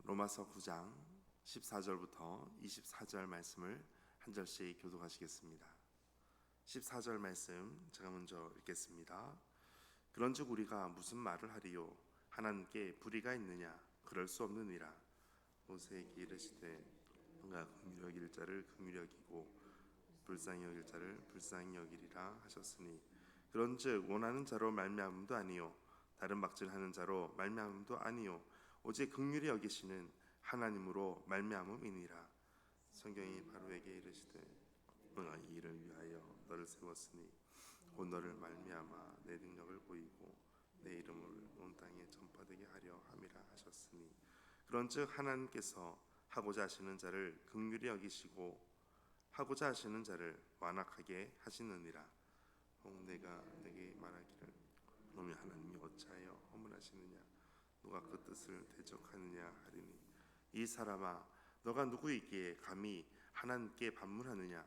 로마서 9장 14절부터 24절 말씀을 한 절씩 교독하시겠습니다. 14절 말씀 제가 먼저 읽겠습니다. 그런즉 우리가 무슨 말을 하리요? 하나님께 불의가 있느냐? 그럴 수 없느니라. 모세에게 이르시되 너가 긍휼히 여길 자를 긍휼히 여기고 불쌍히 여길 자를 불쌍히 여기리라 하셨으니, 그런즉 원하는 자로 말미암음도 아니요 다른 박질하는 자로 말미암음도 아니요 오직 긍휼히 여기시는 하나님으로 말미암음이니라. 성경이 바로에게 이르시되 너가 이 일을 위하여 너를 세웠으니 곧 너를 말미암아 내 능력을 보이고 내 이름을 온 땅에 전파되게 하려 함이라 하셨으니, 그런즉 하나님께서 하고자 하시는 자를 긍휼히 여기시고 하고자 하시는 자를 완악하게 하시느니라. 내가 내게 말하기를 너희 하나님이 어찌하여 허물하시느냐? 누가 그 뜻을 대적하느냐 하리니, 이 사람아 너가 누구이기에 감히 하나님께 반문하느냐?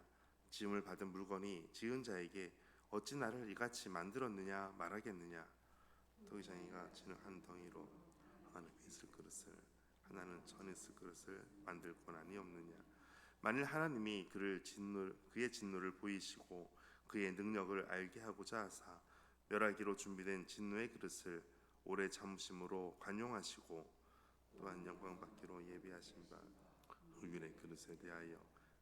지음을 받은 물건이 지은 자에게 어찌 나를 이같이 만들었느냐 말하겠느냐? 토기장이가 지는 한 덩이로 하나는 있을 그릇을 하나는 전에 있을 그릇을 만들 권한이 없느냐? 만일 하나님이 그의 진노를 보이시고 그의 능력을 알게 하고자 하사 멸하기로 준비된 진노의 그릇을 오래 참으심으로 관용하시고 또한 영광 받기로 예비하신 바 의윤의 그릇에 대하여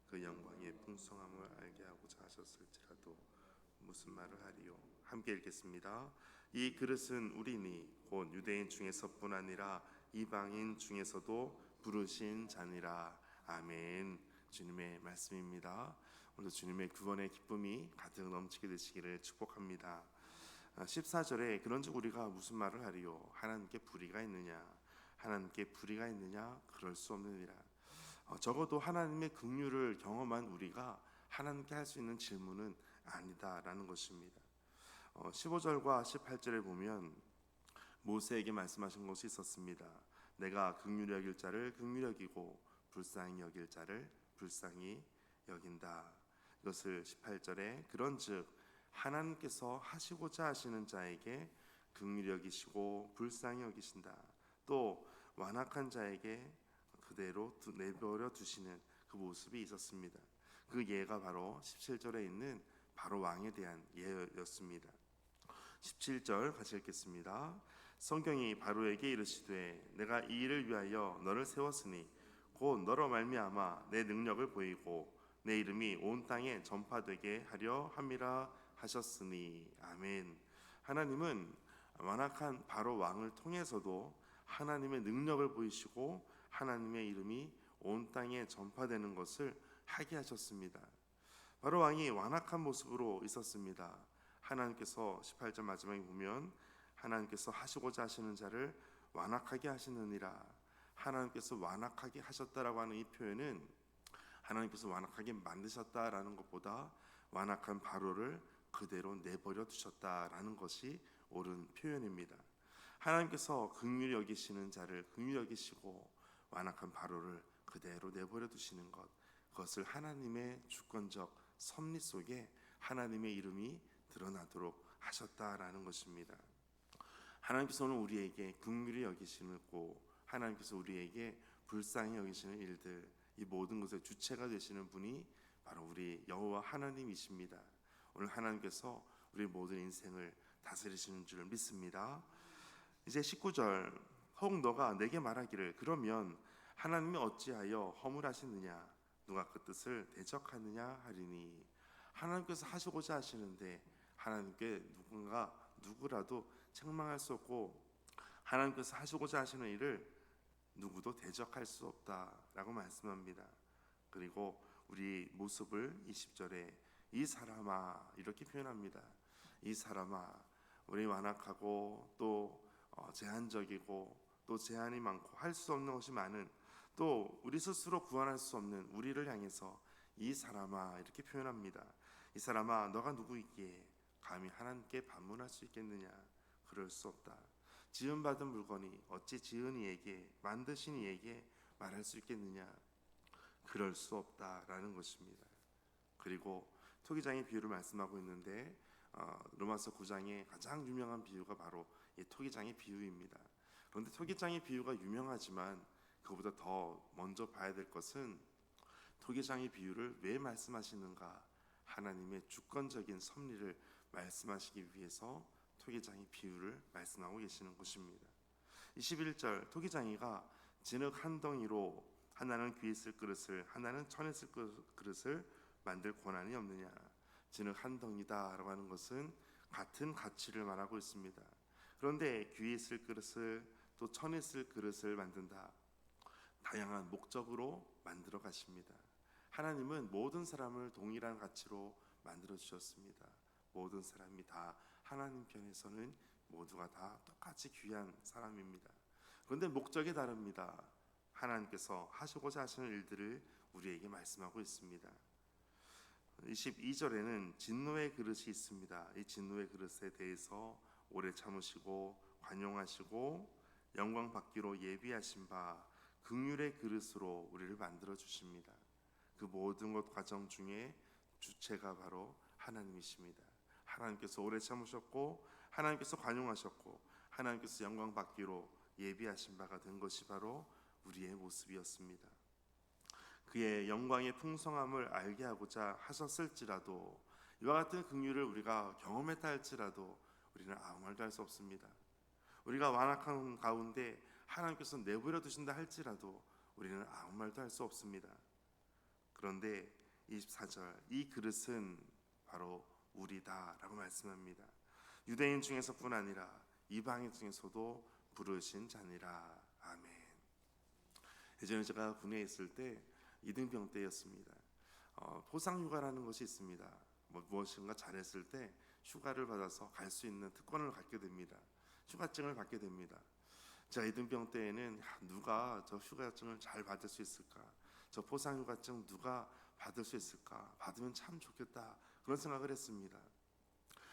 그 영광의 풍성함을 알게 하고자 하셨을지라도 무슨 말을 하리요? 함께 읽겠습니다. 이 그릇은 우리니 곧 유대인 중에서뿐 아니라 이방인 중에서도 부르신 자니라. 아멘. 주님의 말씀입니다. 오늘도 주님의 구원의 기쁨이 가득 넘치게 되시기를 축복합니다. 14절에 그런즉 우리가 무슨 말을 하리요? 하나님께 불의가 있느냐? 하나님께 불의가 있느냐? 그럴 수 없느니라. 적어도 하나님의 긍휼을 경험한 우리가 하나님께 할 수 있는 질문은 아니다라는 것입니다. 15절과 18절에 보면 모세에게 말씀하신 것이 있었습니다. 내가 긍휼히 여길 자를 긍휼히 여기고 불쌍히 여길 자를 불쌍히 여긴다. 이것을 18절에 그런즉 하나님께서 하시고자 하시는 자에게 긍휼히 여기시고 불쌍히 여기신다. 또 완악한 자에게 그대로 내버려 두시는 그 모습이 있었습니다. 그 예가 바로 17절에 있는 바로 왕에 대한 예였습니다. 17절 같이 읽겠습니다. 성경이 바로에게 이르시되 내가 이 일을 위하여 너를 세웠으니 곧 너로 말미암아 내 능력을 보이고 내 이름이 온 땅에 전파되게 하려 함이라 하셨으니. 아멘. 하나님은 완악한 바로 왕을 통해서도 하나님의 능력을 보이시고 하나님의 이름이 온 땅에 전파되는 것을 하게 하셨습니다. 바로 왕이 완악한 모습으로 있었습니다. 하나님께서 18절 마지막에 보면 하나님께서 하시고자 하시는 자를 완악하게 하시느니라. 하나님께서 완악하게 하셨다라고 하는 이 표현은 하나님께서 완악하게 만드셨다라는 것보다 완악한 바로를 그대로 내버려 두셨다라는 것이 옳은 표현입니다. 하나님께서 긍휼히 여기시는 자를 긍휼히 여기시고 완악한 바로를 그대로 내버려 두시는 것, 그것을 하나님의 주권적 섭리 속에 하나님의 이름이 드러나도록 하셨다라는 것입니다. 하나님께서는 우리에게 긍휼히 여기시고 하나님께서 우리에게 불쌍히 여기시는 일들, 이 모든 것의 주체가 되시는 분이 바로 우리 여호와 하나님이십니다. 오늘 하나님께서 우리 모든 인생을 다스리시는 줄 믿습니다. 이제 19절, 혹 너가 내게 말하기를 그러면 하나님이 어찌하여 허물하시느냐? 누가 그 뜻을 대적하느냐 하리니. 하나님께서 하시고자 하시는데 하나님께 누구라도 책망할 수 없고 하나님께서 하시고자 하시는 일을 누구도 대적할 수 없다라고 말씀합니다. 그리고 우리 모습을 20절에 이 사람아 이렇게 표현합니다. 이 사람아, 우리 완악하고 또 제한적이고 또 제한이 많고 할 수 없는 것이 많은, 또 우리 스스로 구원할 수 없는 우리를 향해서 이 사람아 이렇게 표현합니다. 이 사람아 너가 누구이기에 감히 하나님께 반문할 수 있겠느냐? 그럴 수 없다. 지음받은 물건이 어찌 지은 이에게 만드신 이에게 말할 수 있겠느냐? 그럴 수 없다라는 것입니다. 그리고 토기장의 비유를 말씀하고 있는데 로마서 9장의 가장 유명한 비유가 바로 이 토기장의 비유입니다. 그런데 토기장의 비유가 유명하지만 그보다 더 먼저 봐야 될 것은 토기장의 비유를 왜 말씀하시는가? 하나님의 주권적인 섭리를 말씀하시기 위해서 토기장의 비유를 말씀하고 계시는 것입니다. 21절 토기장이가 진흙 한 덩이로 하나는 귀에 쓸 그릇을 하나는 천에 쓸 그릇을 만들 권한이 없느냐. 진흙 한 덩이다라고 하는 것은 같은 가치를 말하고 있습니다. 그런데 귀에 쓸 그릇을 또 천에 쓸 그릇을 만든다. 다양한 목적으로 만들어 가십니다. 하나님은 모든 사람을 동일한 가치로 만들어 주셨습니다. 모든 사람이 다 하나님 편에서는 모두가 다 똑같이 귀한 사람입니다. 그런데 목적이 다릅니다. 하나님께서 하시고자 하시는 일들을 우리에게 말씀하고 있습니다. 22절에는 진노의 그릇이 있습니다. 이 진노의 그릇에 대해서 오래 참으시고 관용하시고 영광 받기로 예비하신 바 긍휼의 그릇으로 우리를 만들어 주십니다. 그 모든 것 과정 중에 주체가 바로 하나님이십니다. 하나님께서 오래 참으셨고 하나님께서 관용하셨고 하나님께서 영광 받기로 예비하신 바가 된 것이 바로 우리의 모습이었습니다. 그의 영광의 풍성함을 알게 하고자 하셨을지라도 이와 같은 긍휼을 우리가 경험했다 할지라도 우리는 아무 말도 할 수 없습니다. 우리가 완악한 가운데 하나님께서 내버려 두신다 할지라도 우리는 아무 말도 할 수 없습니다. 그런데 24절 이 그릇은 바로 우리다라고 말씀합니다. 유대인 중에서뿐 아니라 이방인 중에서도 부르신 자니라. 아멘. 예전에 제가 군에 있을 때 이등병 때였습니다. 포상휴가라는 것이 있습니다. 무엇인가 잘했을 때 휴가를 받아서 갈 수 있는 특권을 갖게 됩니다. 휴가증을 받게 됩니다. 제가 이등병 때에는 누가 저 휴가증을 잘 받을 수 있을까? 저 포상휴가증 누가 받을 수 있을까? 받으면 참 좋겠다. 그런 생각을 했습니다.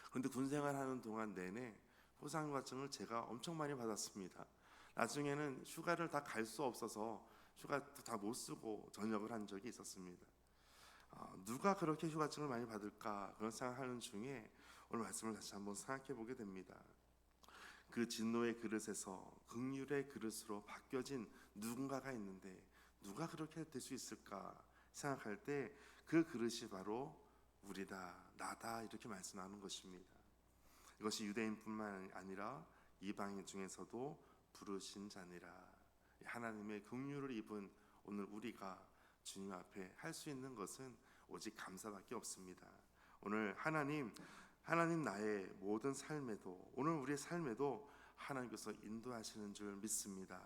그런데 군생활하는 동안 내내 포상휴가증을 제가 엄청 많이 받았습니다. 나중에는 휴가를 다 갈 수 없어서 휴가도 다 못 쓰고 전역을 한 적이 있었습니다. 누가 그렇게 휴가증을 많이 받을까 그런 생각하는 중에 오늘 말씀을 다시 한번 생각해 보게 됩니다. 그 진노의 그릇에서 긍휼의 그릇으로 바뀌어진 누군가가 있는데 누가 그렇게 될 수 있을까 생각할 때 그 그릇이 바로 우리다, 나다 이렇게 말씀하는 것입니다. 이것이 유대인뿐만 아니라 이방인 중에서도 부르신 자니라. 하나님의 긍휼을 입은 오늘 우리가 주님 앞에 할 수 있는 것은 오직 감사밖에 없습니다. 오늘 하나님 나의 모든 삶에도 오늘 우리의 삶에도 하나님께서 인도하시는 줄 믿습니다.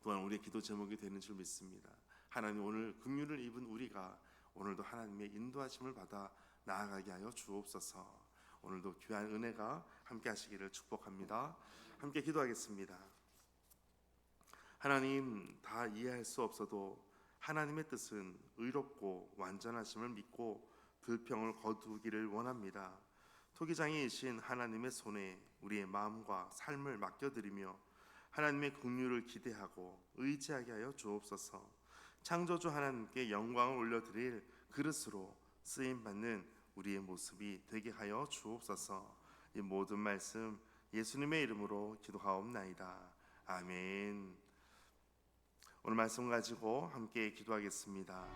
또한 우리의 기도 제목이 되는 줄 믿습니다. 하나님 오늘 긍휼을 입은 우리가 오늘도 하나님의 인도하심을 받아 나아가게 하여 주옵소서. 오늘도 귀한 은혜가 함께 하시기를 축복합니다. 함께 기도하겠습니다. 하나님 다 이해할 수 없어도 하나님의 뜻은 의롭고 완전하심을 믿고 불평을 거두기를 원합니다. 토기장이이신 하나님의 손에 우리의 마음과 삶을 맡겨드리며 하나님의 긍휼을 기대하고 의지하게 하여 주옵소서. 창조주 하나님께 영광을 올려드릴 그릇으로 쓰임받는 우리의 모습이 되게 하여 주옵소서. 이 모든 말씀 예수님의 이름으로 기도하옵나이다. 아멘. 오늘 말씀 가지고 함께 기도하겠습니다.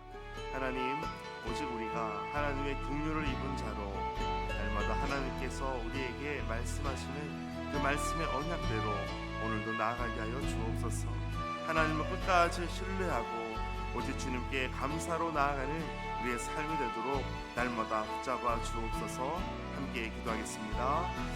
하나님, 오직 우리가 하나님의 긍휼을 입은 자로 날마다 하나님께서 우리에게 말씀하시는 그 말씀의 언약대로 오늘도 나아가게 하여 주옵소서. 하나님을 끝까지 신뢰하고 오직 주님께 감사로 나아가는 우리의 삶이 되도록 날마다 붙잡아 주옵소서. 함께 기도하겠습니다.